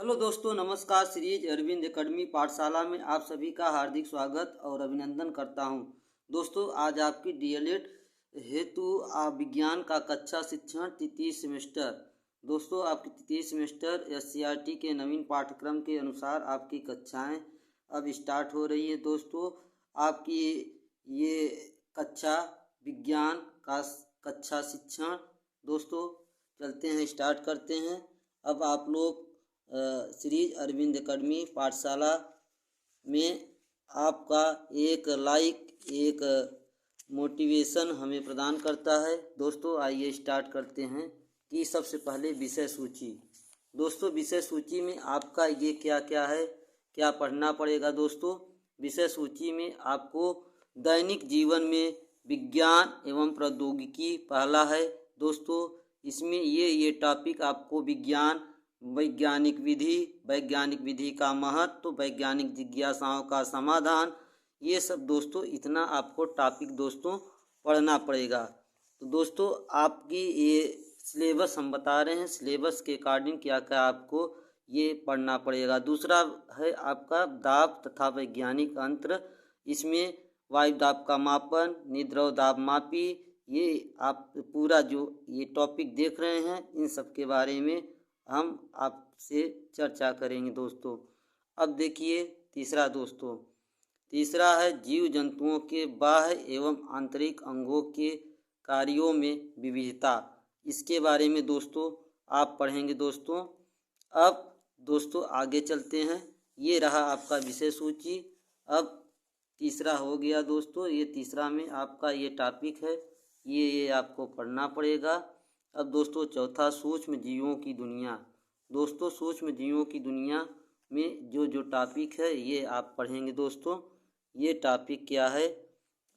Hello दोस्तों, नमस्कार। Series Arvind academy पाठशाला में आप सभी का हार्दिक स्वागत और अभिनंदन करता हूं। दोस्तों, आज आपकी डीएलएड हेतु विज्ञान का कक्षा शिक्षण तृतीय सेमेस्टर। दोस्तों, आपकी तृतीय सेमेस्टर एससीईआरटी के नवीन पाठ्यक्रम के अनुसार आपकी कक्षाएं अब स्टार्ट हो रही है। दोस्तों, आपकी ये कक्षा विज्ञान का कक्षा शिक्षण, दोस्तों चलते हैं, स्टार्ट करते हैं। अब आप लोग सीरीज अरविंद एकेडमी पाठशाला में आपका एक लाइक, एक मोटिवेशन हमें प्रदान करता है। दोस्तों, आइए स्टार्ट करते हैं कि सबसे पहले विषय सूची। दोस्तों, विषय सूची में आपका ये क्या क्या है, क्या पढ़ना पड़ेगा। दोस्तों, विषय सूची में आपको दैनिक जीवन में विज्ञान एवं प्रौद्योगिकी पहला है। दोस्तों, इसमें ये टॉपिक आपको विज्ञान, वैज्ञानिक विधि का महत्व, वैज्ञानिक जिज्ञासाओं का समाधान, ये सब दोस्तों इतना आपको टॉपिक दोस्तों पढ़ना पड़ेगा। तो दोस्तों, आपकी ये सिलेबस हम बता रहे हैं, सिलेबस के अकॉर्डिंग क्या क्या आपको ये पढ़ना पड़ेगा। दूसरा है आपका दाब तथा वैज्ञानिक अंतर। इसमें वायु दाब का मापन, निद्रव दाब मापी, ये आप पूरा जो ये टॉपिक देख रहे हैं, इन सब के बारे में हम आपसे चर्चा करेंगे। दोस्तों, अब देखिए तीसरा। दोस्तों, तीसरा है जीव जंतुओं के बाह्य एवं आंतरिक अंगों के कार्यों में विविधता। इसके बारे में दोस्तों आप पढ़ेंगे। दोस्तों, अब दोस्तों आगे चलते हैं। ये रहा आपका विषय सूची। अब तीसरा हो गया। दोस्तों, ये तीसरा में आपका ये टॉपिक है, ये आपको पढ़ना पड़ेगा। अब दोस्तों चौथा, सूक्ष्म जीवों की दुनिया। दोस्तों, सूक्ष्म जीवों की दुनिया में जो टॉपिक है ये आप पढ़ेंगे। दोस्तों, ये टॉपिक क्या है,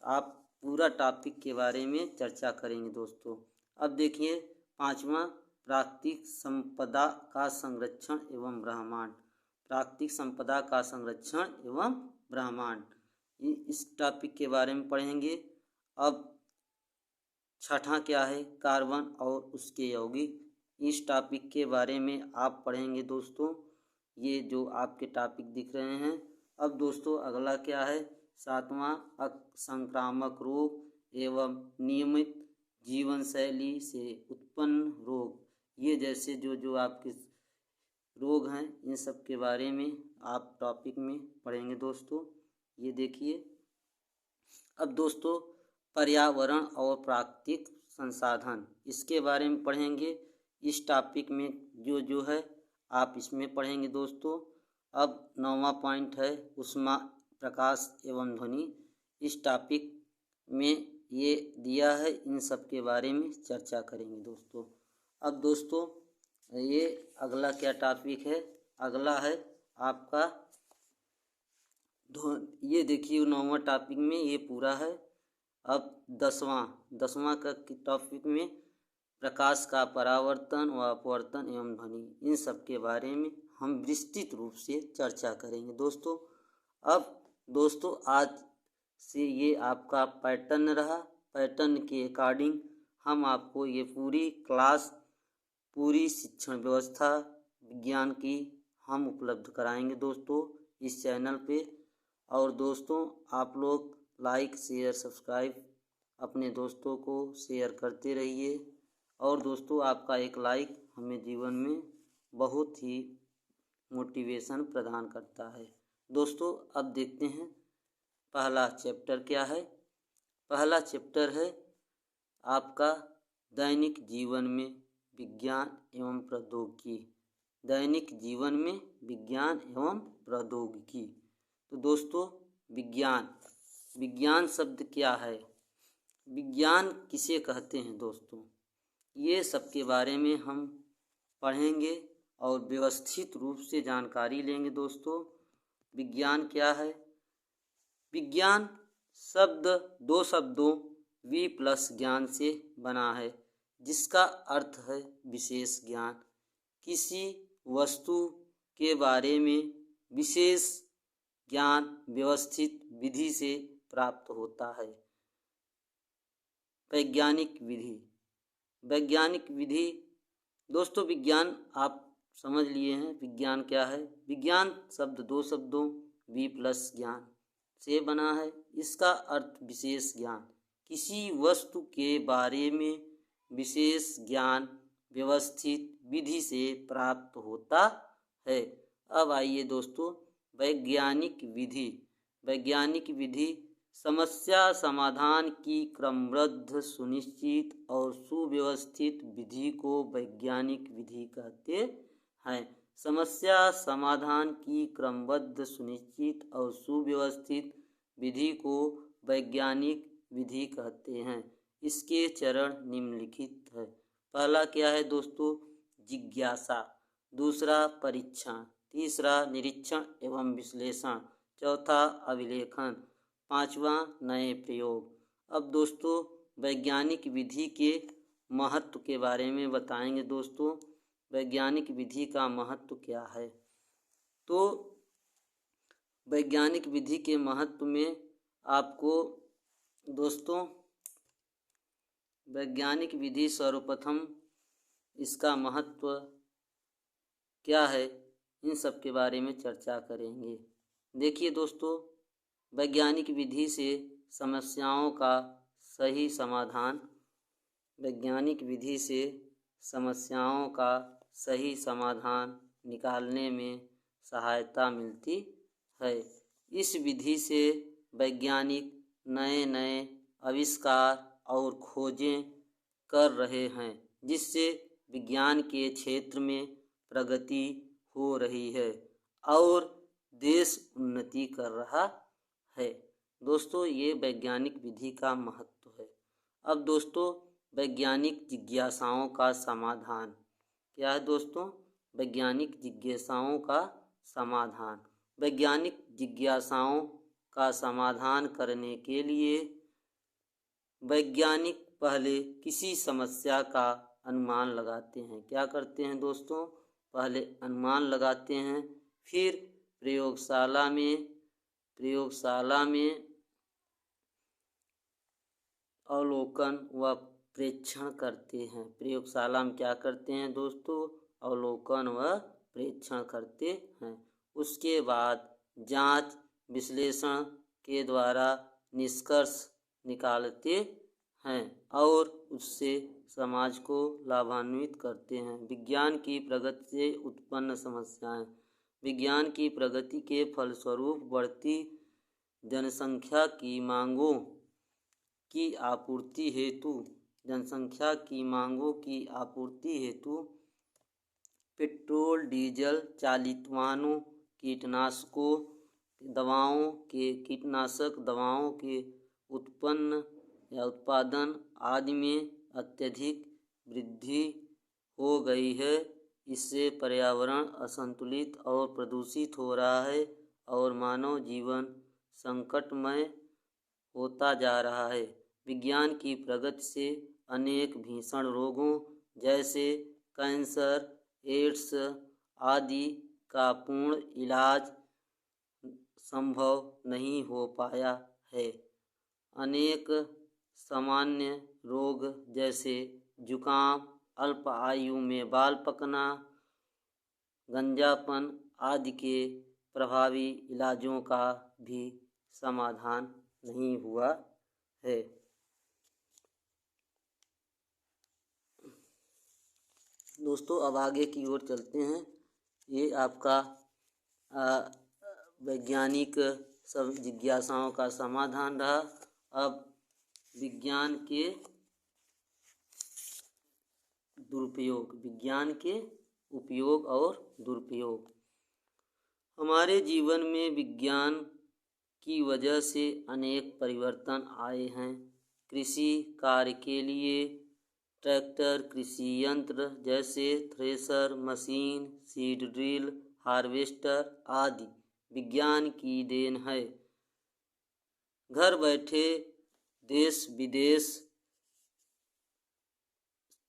आप पूरा टॉपिक के बारे में चर्चा करेंगे। दोस्तों, अब देखिए पांचवा, प्राकृतिक संपदा का संरक्षण एवं ब्रह्मांड। प्राकृतिक संपदा का संरक्षण एवं ब्रह्मांड, इस टॉपिक के बारे में पढ़ेंगे। अब छठा क्या है, कार्बन और उसके यौगिक। इस टॉपिक के बारे में आप पढ़ेंगे। दोस्तों, ये जो आपके टॉपिक दिख रहे हैं। अब दोस्तों अगला क्या है, सातवां, संक्रामक रोग एवं नियमित जीवन शैली से उत्पन्न रोग। ये जैसे जो आपके रोग हैं, इन सब के बारे में आप टॉपिक में पढ़ेंगे। दोस्तों, ये देखिए। अब दोस्तों पर्यावरण और प्राकृतिक संसाधन, इसके बारे में पढ़ेंगे। इस टॉपिक में जो है आप इसमें पढ़ेंगे। दोस्तों, अब नौवां पॉइंट है ऊष्मा, प्रकाश एवं ध्वनि। इस टॉपिक में ये दिया है, इन सब के बारे में चर्चा करेंगे। दोस्तों, अब दोस्तों ये अगला क्या टॉपिक है, अगला है आपका ये देखिए नौवां टॉपिक में ये पूरा है। अब दसवां का टॉपिक में प्रकाश का परावर्तन व अपवर्तन एवं ध्वनि, इन सब के बारे में हम विस्तृत रूप से चर्चा करेंगे। दोस्तों, अब दोस्तों आज से ये आपका पैटर्न रहा। पैटर्न के अकॉर्डिंग हम आपको ये पूरी क्लास, पूरी शिक्षण व्यवस्था विज्ञान की हम उपलब्ध कराएंगे। दोस्तों, इस चैनल पे। और दोस्तों आप लोग लाइक, शेयर, सब्सक्राइब अपने दोस्तों को शेयर करते रहिए। और दोस्तों आपका एक लाइक हमें जीवन में बहुत ही मोटिवेशन प्रदान करता है। दोस्तों, अब देखते हैं पहला चैप्टर क्या है। पहला चैप्टर है आपका दैनिक जीवन में विज्ञान एवं प्रौद्योगिकी। दैनिक जीवन में विज्ञान एवं प्रौद्योगिकी। तो दोस्तों विज्ञान शब्द क्या है, विज्ञान किसे कहते हैं। दोस्तों, ये सब के बारे में हम पढ़ेंगे और व्यवस्थित रूप से जानकारी लेंगे। दोस्तों, विज्ञान क्या है। विज्ञान शब्द दो शब्दों वि प्लस ज्ञान से बना है, जिसका अर्थ है विशेष ज्ञान। किसी वस्तु के बारे में विशेष ज्ञान व्यवस्थित विधि से प्राप्त होता है। वैज्ञानिक विधि। दोस्तों, विज्ञान आप समझ लिए हैं विज्ञान क्या है। विज्ञान शब्द दो शब्दों वि प्लस ज्ञान से बना है। इसका अर्थ विशेष ज्ञान, किसी वस्तु के बारे में विशेष ज्ञान व्यवस्थित विधि से प्राप्त होता है। अब आइए दोस्तों, वैज्ञानिक विधि। वैज्ञानिक विधि समस्या समाधान की क्रमबद्ध, सुनिश्चित और सुव्यवस्थित विधि को वैज्ञानिक विधि कहते हैं। समस्या समाधान की क्रमबद्ध, सुनिश्चित और सुव्यवस्थित विधि को वैज्ञानिक विधि कहते हैं। इसके चरण निम्नलिखित है। पहला क्या है दोस्तों? जिज्ञासा। दूसरा परीक्षण। तीसरा निरीक्षण एवं विश्लेषण। चौथा अभिलेखन। पांचवा नए प्रयोग। अब दोस्तों वैज्ञानिक विधि के महत्व के बारे में बताएंगे। दोस्तों वैज्ञानिक विधि का महत्व क्या है? तो वैज्ञानिक विधि के महत्व में आपको दोस्तों वैज्ञानिक विधि सर्वप्रथम इसका महत्व क्या है, इन सब के बारे में चर्चा करेंगे। देखिए दोस्तों, वैज्ञानिक विधि से समस्याओं का सही समाधान, वैज्ञानिक विधि से समस्याओं का सही समाधान निकालने में सहायता मिलती है। इस विधि से वैज्ञानिक नए नए आविष्कार और खोजें कर रहे हैं, जिससे विज्ञान के क्षेत्र में प्रगति हो रही है और देश उन्नति कर रहा है। दोस्तों ये वैज्ञानिक विधि का महत्व है। अब दोस्तों वैज्ञानिक जिज्ञासाओं का समाधान क्या है? दोस्तों वैज्ञानिक जिज्ञासाओं का समाधान। वैज्ञानिक जिज्ञासाओं का समाधान करने के लिए वैज्ञानिक पहले किसी समस्या का अनुमान लगाते हैं। क्या करते हैं दोस्तों? पहले अनुमान लगाते हैं, फिर प्रयोगशाला में अवलोकन व प्रेक्षण करते हैं। प्रयोगशाला में क्या करते हैं दोस्तों? अवलोकन व प्रेक्षण करते हैं। उसके बाद जांच विश्लेषण के द्वारा निष्कर्ष निकालते हैं और उससे समाज को लाभान्वित करते हैं। विज्ञान की प्रगति से उत्पन्न समस्याएं। विज्ञान की प्रगति के फलस्वरूप बढ़ती जनसंख्या की मांगों की आपूर्ति हेतु पेट्रोल डीजल चालित वाहनों, कीटनाशक दवाओं के उत्पादन आदि में अत्यधिक वृद्धि हो गई है। इससे पर्यावरण असंतुलित और प्रदूषित हो रहा है और मानव जीवन संकटमय होता जा रहा है। विज्ञान की प्रगति से अनेक भीषण रोगों जैसे कैंसर, एड्स आदि का पूर्ण इलाज संभव नहीं हो पाया है। अनेक सामान्य रोग जैसे जुकाम, अल्प आयु में बाल पकना, गंजापन आदि के प्रभावी इलाजों का भी समाधान नहीं हुआ है। दोस्तों अब आगे की ओर चलते हैं। ये आपका वैज्ञानिक सब जिज्ञासाओं का समाधान रहा। अब विज्ञान के उपयोग और दुरुपयोग। हमारे जीवन में विज्ञान की वजह से अनेक परिवर्तन आए हैं। कृषि कार्य के लिए ट्रैक्टर, कृषि यंत्र जैसे thresher machine, seed drill, harvester आदि विज्ञान की देन है। घर बैठे देश विदेश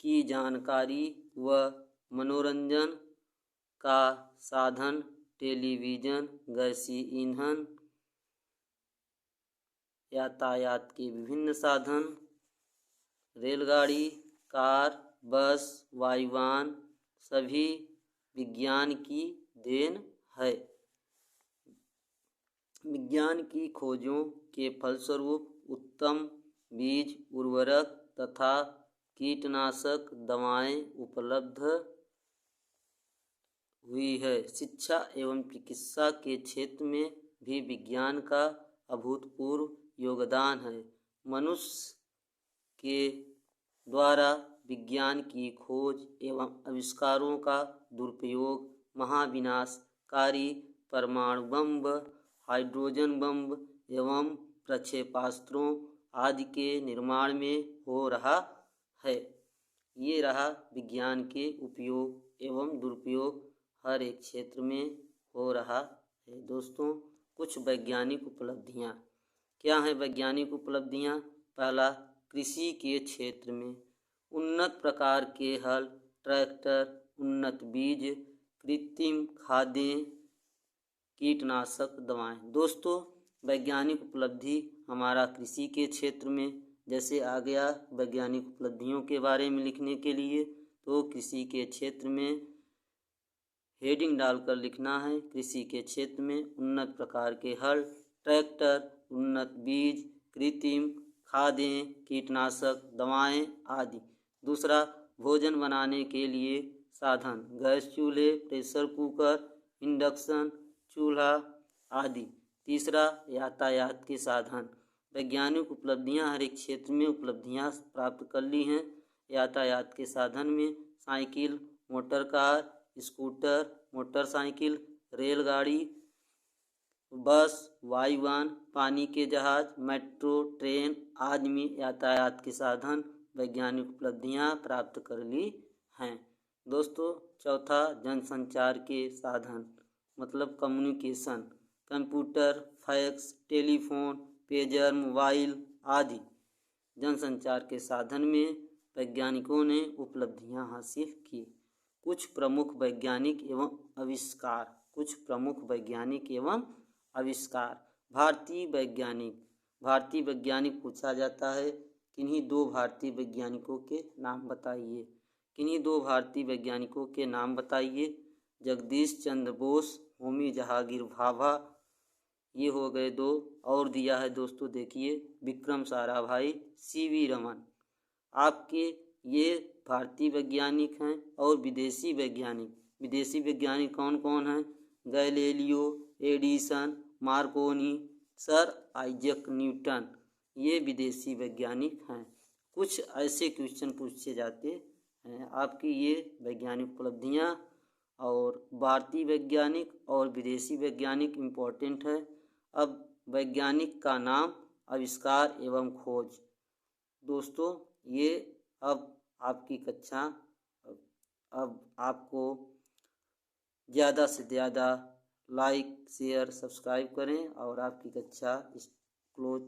की जानकारी व मनोरंजन का साधन टेलीविज़न, गैसीय ईंधन, यातायात के विभिन्न साधन, रेलगाड़ी, कार, बस, वायुयान सभी विज्ञान की देन है। विज्ञान की खोजों के फलस्वरूप उत्तम बीज, उर्वरक तथा कीटनाशक दवाएं उपलब्ध हुई है। शिक्षा एवं चिकित्सा के क्षेत्र में भी विज्ञान का अभूतपूर्व योगदान है। मनुष्य के द्वारा विज्ञान की खोज एवं आविष्कारों का दुरुपयोग महाविनाशकारी परमाणु बम, हाइड्रोजन बम एवं प्रक्षेपास्त्रों आदि के निर्माण में हो रहा है। ये रहा विज्ञान के उपयोग एवं दुरुपयोग हर एक क्षेत्र में हो रहा है। दोस्तों, कुछ वैज्ञानिक उपलब्धियाँ क्या हैं? वैज्ञानिक उपलब्धियाँ, पहला, कृषि के क्षेत्र में उन्नत प्रकार के हल, ट्रैक्टर, उन्नत बीज, कृत्रिम खादें, कीटनाशक दवाएं। दोस्तों, वैज्ञानिक उपलब्धि हमारा कृषि के क्षेत्र में, जैसे आ गया वैज्ञानिक उपलब्धियों के बारे में लिखने के लिए, तो कृषि के क्षेत्र में हेडिंग डालकर लिखना है। कृषि के क्षेत्र में उन्नत प्रकार के हल, ट्रैक्टर, उन्नत बीज, कृत्रिम खादें, कीटनाशक दवाएं आदि। दूसरा, भोजन बनाने के लिए साधन, गैस चूल्हे, प्रेशर कुकर, इंडक्शन चूल्हा आदि। तीसरा, यातायात के साधन। वैज्ञानिक उपलब्धियां हर एक क्षेत्र में उपलब्धियां प्राप्त कर ली हैं। यातायात के साधन में cycle, motor car, scooter, motorcycle, रेलगाड़ी, बस, वायुयान, पानी के जहाज, मेट्रो, ट्रेन आदि में यातायात के साधन वैज्ञानिक उपलब्धियां प्राप्त कर ली हैं। दोस्तों, चौथा, जनसंचार के साधन मतलब communication, computer, fax, telephone, pager, mobile आदि जनसंचार के साधन में वैज्ञानिकों ने उपलब्धियां हासिल की। कुछ प्रमुख वैज्ञानिक एवं आविष्कार। भारतीय वैज्ञानिक पूछा जाता है, किन्हीं दो भारतीय वैज्ञानिकों के नाम बताइए। किन्हीं दो भारतीय वैज्ञानिकों के नाम बताइए। जगदीश चंद्र बोस, होमी जहांगीर भाभा, ये हो गए दो। और दिया है दोस्तों, देखिए, विक्रम साराभाई, सीवी रमन। आपके ये भारतीय वैज्ञानिक हैं। और विदेशी वैज्ञानिक कौन कौन हैं? Galileo, Edison, Markovnikov, sir Isaac Newton, ये विदेशी वैज्ञानिक हैं। कुछ ऐसे क्वेश्चन पूछे जाते हैं आपकी ये वैज्ञानिक उपलब्धियां। और भारतीय वैज्ञानिक और विदेशी वैज्ञानिक इम्पोर्टेंट है। अब वैज्ञानिक का नाम, आविष्कार एवं खोज। दोस्तों, ये अब आपकी कक्षा, अब आपको ज़्यादा से ज़्यादा लाइक, शेयर, सब्सक्राइब करें और आपकी कक्षा क्लोज